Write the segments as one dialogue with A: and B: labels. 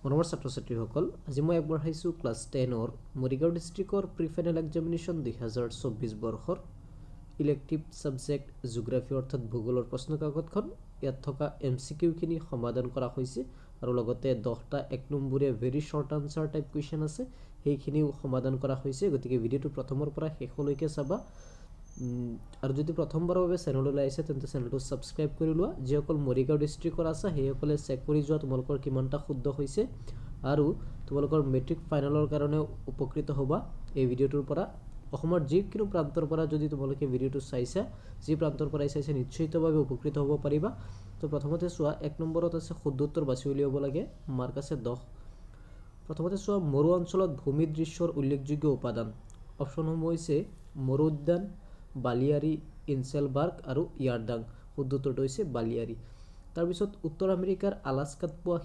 A: মৰমৰ ছাত্ৰ ছাত্ৰীসকল, আজি মই আগবঢ়াইছোঁ ক্লাছ 10ৰ মৰিগাঁও ডিষ্ট্ৰিক্টৰ প্ৰি ফাইনেল এক্সামিনেশ্যন 2024 বৰ্ষৰ ইলেক্টিভ ছাবজেক্ট জিঅ'গ্ৰাফী অৰ্থাৎ ভূগোলৰ প্ৰশ্ন কাকতখন। ইয়াত থকা MCQখিনি সমাধান কৰা হৈছে আৰু লগতে 10টা 1 নম্বৰীয়া very short answer type question আছে, সেইখিনিও সমাধান কৰা হৈছে। গতিকে ভিডিঅ'টো প্ৰথমৰ পৰা শেষলৈকে চাবা। আৰু যদি প্ৰথমবাৰৰ বাবে চেনেললৈ আহিছে তেন্তে চেনেলটো ছাবস্ক্ৰাইব কৰি লোৱা। যিসকল মৰিগাঁও ডিষ্ট্ৰিক্টৰ আছে সেইসকলে চেক কৰি যোৱা তোমালোকৰ কিমানটা শুদ্ধ হৈছে আৰু তোমালোকৰ মেট্ৰিক ফাইনেলৰ কাৰণে উপকৃত হ'বা এই ভিডিঅ'টোৰ পৰা। অসমৰ যিকোনো প্ৰান্তৰ পৰা যদি তোমালোকে ভিডিঅ'টো চাইছা, যি প্ৰান্তৰ পৰাই চাইছা নিশ্চিতভাৱে উপকৃত হ'ব পাৰিবা। তো প্ৰথমতে চোৱা 1 নম্বৰত আছে শুদ্ধ উত্তৰ বাছি উলিয়াব লাগে, মাৰ্ক আছে 10। প্ৰথমতে চোৱা মৰু অঞ্চলত ভূমিদৃশ্যৰ উল্লেখযোগ্য উপাদান। অপশ্যনসমূহ হৈছে মৰু উদ্যান, বালিয়াৰী, ইনচেলবাৰ্গ আৰু ইয়াৰডাং। শুদ্ধ উত্তৰটো হৈছে বালিয়াৰী। তাৰপিছত উত্তৰ আমেৰিকাৰ আলাস্কাত পোৱা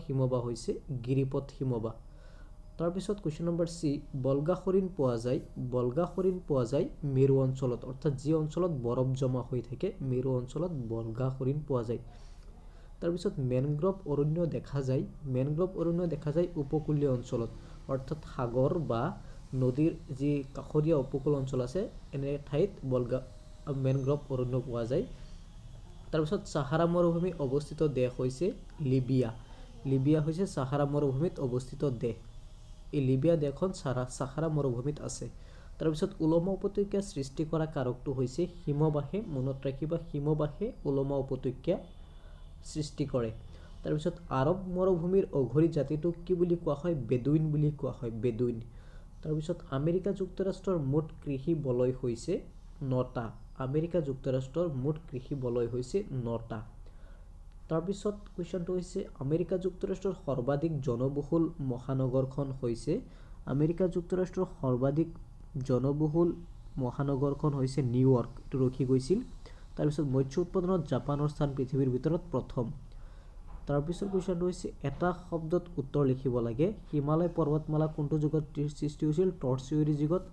A: হিমবাহ হৈছে গিৰিপথ হিমবাহ। তাৰপিছত কুৱেশ্যন নম্বৰ চি, বল্গা হৰিণ পোৱা যায় মেৰু অঞ্চলত, অৰ্থাৎ যি অঞ্চলত বৰফ জমা হৈ থাকে মেৰু অঞ্চলত বল্গা হৰিণ পোৱা যায়। তাৰপিছত মেনগ্ৰ'ভ অৰণ্য দেখা যায় উপকূলীয় অঞ্চলত, অৰ্থাৎ সাগৰ বা নদীৰ যি কাষৰীয়া উপকূল অঞ্চল আছে এনে ঠাইত মেনগ্ৰ'ভ অৰণ্য পোৱা যায়। তাৰপিছত চাহাৰা মৰুভূমি অৱস্থিত দেশ হৈছে লিবিয়া হৈছে চাহাৰা মৰুভূমিত অৱস্থিত দেশ। এই লিবিয়া দেশখন চাহাৰা মৰুভূমিত আছে। তাৰপিছত ওলমা উপত্যকা সৃষ্টি কৰা কাৰকটো হৈছে হিমবাহে। মনত ৰাখিবা, হিমবাহে ওলমা উপত্যকা সৃষ্টি কৰে। তাৰপিছত আৰৱ মৰুভূমিৰ অঘৰী জাতিটোক কি বুলি কোৱা হয়? বেদুইন বুলি কোৱা হয়, বেদুইন। তাৰপিছত আমেৰিকা যুক্তৰাষ্ট্ৰৰ মুঠ কৃষি বলয় হৈছে 9টা। তাৰপিছত কুৱেশ্যনটো হৈছে আমেৰিকা যুক্তৰাষ্ট্ৰৰ সৰ্বাধিক জনবহুল মহানগৰখন হৈছে নিউয়ৰ্ক। এইটো ৰখি গৈছিল। তাৰপিছত মৎস্য উৎপাদনত জাপানৰ স্থান পৃথিৱীৰ ভিতৰত প্ৰথম। তাৰপিছত কুৱেশ্যনটো হৈছে এটা শব্দত উত্তৰ লিখিব লাগে। হিমালয় পৰ্বতমালা কোনটো যুগত সৃষ্টি হৈছিল? টৰ্চিয়ৰী যুগত।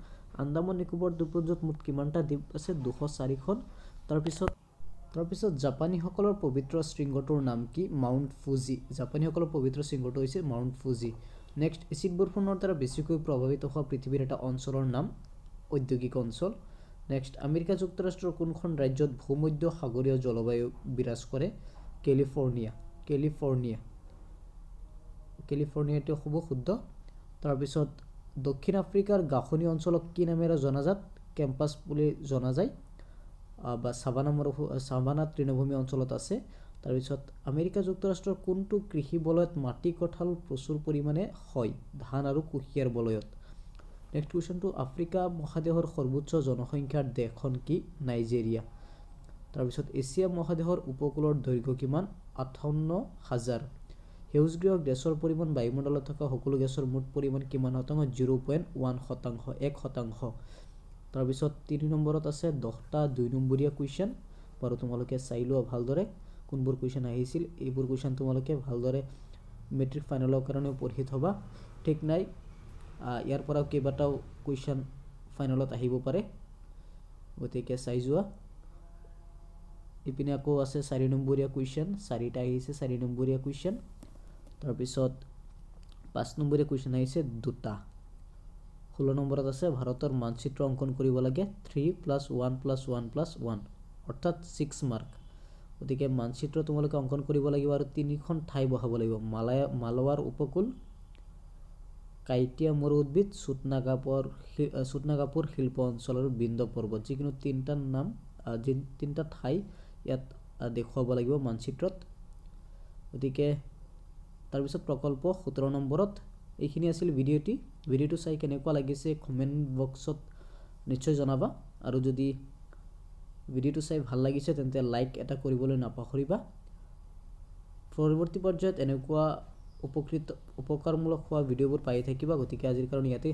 A: আন্দামান নিকোবৰ দ্বীপপুঞ্জত মুঠ কিমানটা দ্বীপ আছে? 204খন। তাৰপিছত জাপানীসকলৰ পবিত্ৰ শৃংগটোৰ নাম কি? Mount Fuji. জাপানীসকলৰ পবিত্ৰ শৃংগটো হৈছে মাউণ্ট ফুজি। নেক্সট, এচিড বৰষুণৰ দ্বাৰা বেছিকৈ প্ৰভাৱিত হোৱা পৃথিৱীৰ এটা অঞ্চলৰ নাম ঔদ্যোগিক অঞ্চল। নেক্সট, আমেৰিকা যুক্তৰাষ্ট্ৰৰ কোনখন ৰাজ্যত ভূমধ্য সাগৰীয় জলবায়ু বিৰাজ কৰে? কেলিফৰ্ণিয়াটো হ'ব শুদ্ধ। তাৰপিছত দক্ষিণ আফ্ৰিকাৰ গাঁথনি অঞ্চলক কি নামেৰে জনাজাত? কেম্পাছ বুলি জনা যায় বা ছাভানা তৃণভূমি অঞ্চলত আছে। তাৰপিছত আমেৰিকা যুক্তৰাষ্ট্ৰৰ কোনটো কৃষি বলয়ত মাটি কঁঠাল প্ৰচুৰ পৰিমাণে হয়? ধান আৰু কুঁহিয়াৰ বলয়ত। নেক্সট কুৱেশ্যনটো, আফ্ৰিকা মহাদেশৰ সৰ্বোচ্চ জনসংখ্যাৰ দেশখন কি? নাইজেৰিয়া। তাৰপিছত এছিয়া মহাদেশৰ উপকূলৰ দৈৰ্ঘ্য কিমান? 58,000। সেউজগৃহ গেছৰ পৰিমাণ বায়ুমণ্ডলত থকা সকলো গেছৰ মুঠ পৰিমাণ কিমান শতাংশ? 0.1%, 1%। তাৰপিছত 3 নম্বৰত আছে 10টা 2 নম্বৰীয়া কুৱেশ্যন, বাৰু তোমালোকে চাই লোৱা ভালদৰে কোনবোৰ কুৱেশ্যন আহিছিল। এইবোৰ কুৱেশ্যন তোমালোকে ভালদৰে মেট্ৰিক ফাইনেলৰ কাৰণেও পঢ়ি থবা। ঠিক নাই, ইয়াৰ পৰাও কেইবাটাও কুৱেশ্যন ফাইনেলত আহিব পাৰে, গতিকে চাই যোৱা। ইপিনে আকৌ আছে 4 নম্বৰীয়া কুৱেশ্যন, 4টা আহিছে 4 নম্বৰীয়া কুৱেশ্যন। তাৰপিছত 5 নম্বৰীয়া কুৱেশ্যন আহিছে 2টা। 16 নম্বৰত আছে ভাৰতৰ মানচিত্ৰ অংকন কৰিব লাগে 3+1+1+1, অৰ্থাৎ 6 মাৰ্ক। গতিকে মানচিত্ৰ তোমালোকে অংকন কৰিব লাগিব আৰু 3খন ঠাই বহাব লাগিব। মালৱাৰ উপকূল, কাইটিয়া মৰু উদ্ভিদ, চুটনাগাপুৰ শিল্প অঞ্চল আৰু বিন্দ পৰ্বত। যিকোনো 3টা ঠাই ইয়াত দেখুৱাব লাগিব মানচিত্ৰত। গতিকে তাৰপিছত প্ৰকল্প 17 নম্বৰত। এইখিনি আছিল ভিডিঅ'টো চাই কেনেকুৱা লাগিছে কমেণ্ট বক্সত নিশ্চয় জনাবা। আৰু যদি ভিডিঅ'টো চাই ভাল লাগিছে তেন্তে লাইক এটা কৰিবলৈ নাপাহৰিবা। পৰৱৰ্তী পৰ্যায়ত এনেকুৱা উপকাৰমূলক হোৱা ভিডিঅ'বোৰ পাই থাকিবা। গতিকে আজিৰ কাৰণে ইয়াতে